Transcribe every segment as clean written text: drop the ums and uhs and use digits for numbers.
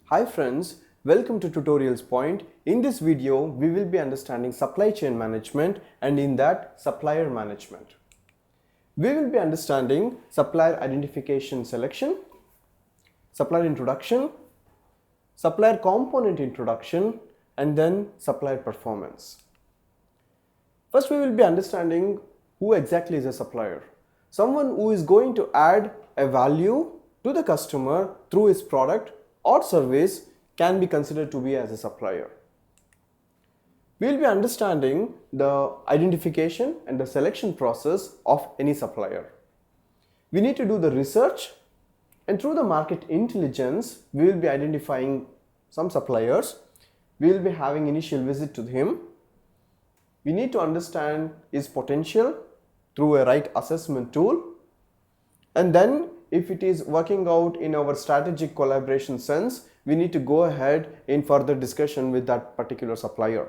Hi friends, welcome to Tutorials Point. In this video, we will be understanding supply chain management and in that supplier management. We will be understanding supplier identification selection, supplier introduction, supplier component introduction, and then supplier performance. First, we will be understanding who exactly is a supplier. Someone who is going to add a value to the customer through his product or service can be considered to be as a supplier. We will be understanding the identification and the selection process of any supplier. We need to do the research, and through the market intelligence, we will be identifying some suppliers. We will be having initial visit to him. We need to understand his potential through a right assessment tool, and then if it is working out in our strategic collaboration sense, we need to go ahead in further discussion with that particular supplier.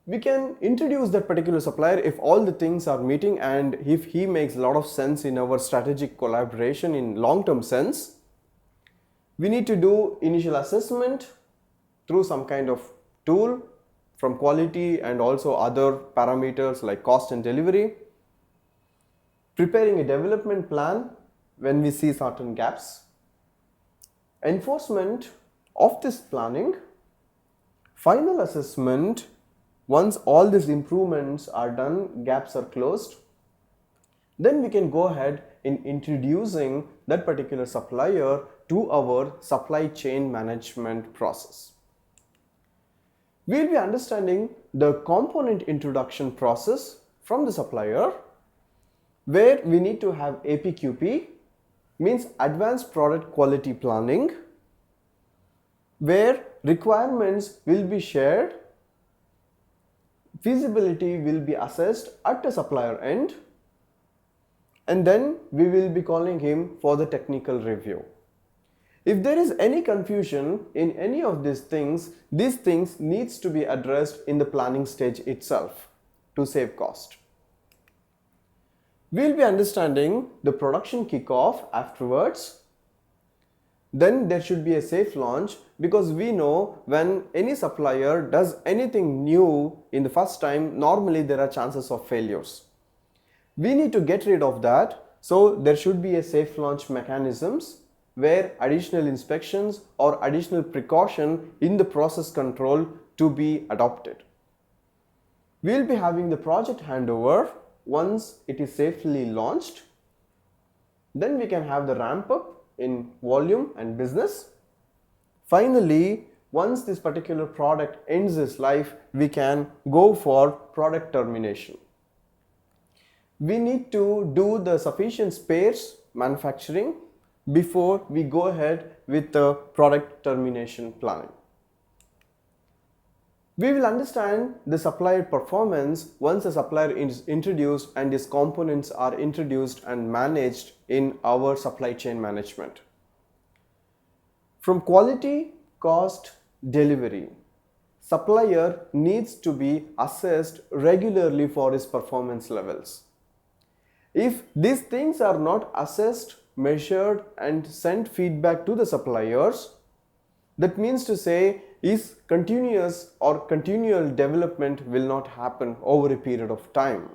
We can introduce that particular supplier if all the things are meeting and if he makes a lot of sense in our strategic collaboration in long-term sense. We need to do initial assessment through some kind of tool from quality and also other parameters like cost and delivery. Preparing a development plan when we see certain gaps. Enforcement of this planning. Final assessment once all these improvements are done, gaps are closed. Then we can go ahead in introducing that particular supplier to our supply chain management process. We will be understanding the component introduction process from the supplier, where we need to have APQP, means Advanced Product Quality Planning, where requirements will be shared, feasibility will be assessed at the supplier end, and then we will be calling him for the technical review. If there is any confusion in any of these things needs to be addressed in the planning stage itself to save cost. We will be understanding the production kickoff afterwards. Then there should be a safe launch, because we know when any supplier does anything new in the first time, normally there are chances of failures. We need to get rid of that, so there should be a safe launch mechanisms where additional inspections or additional precaution in the process control to be adopted. We will be having the project handover once it is safely launched. Then we can have the ramp up in volume and business. Finally, once this particular product ends its life, we can go for product termination. We need to do the sufficient spares manufacturing before we go ahead with the product termination planning. We will understand the supplier performance once a supplier is introduced and his components are introduced and managed in our supply chain management. From quality, cost, delivery, supplier needs to be assessed regularly for his performance levels. If these things are not assessed, measured and sent feedback to the suppliers, that means to say is continuous or continual development will not happen over a period of time.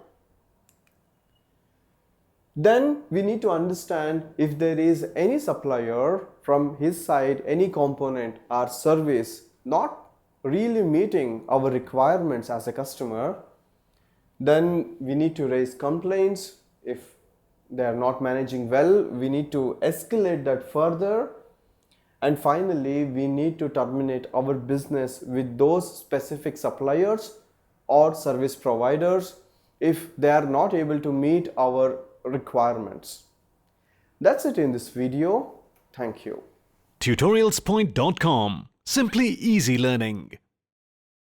Then we need to understand if there is any supplier from his side, any component or service not really meeting our requirements as a customer, then we need to raise complaints. If they are not managing well, we need to escalate that further. And finally, we need to terminate our business with those specific suppliers or service providers if they are not able to meet our requirements. That's it in this video. Thank you. Tutorialspoint.com. Simply easy learning.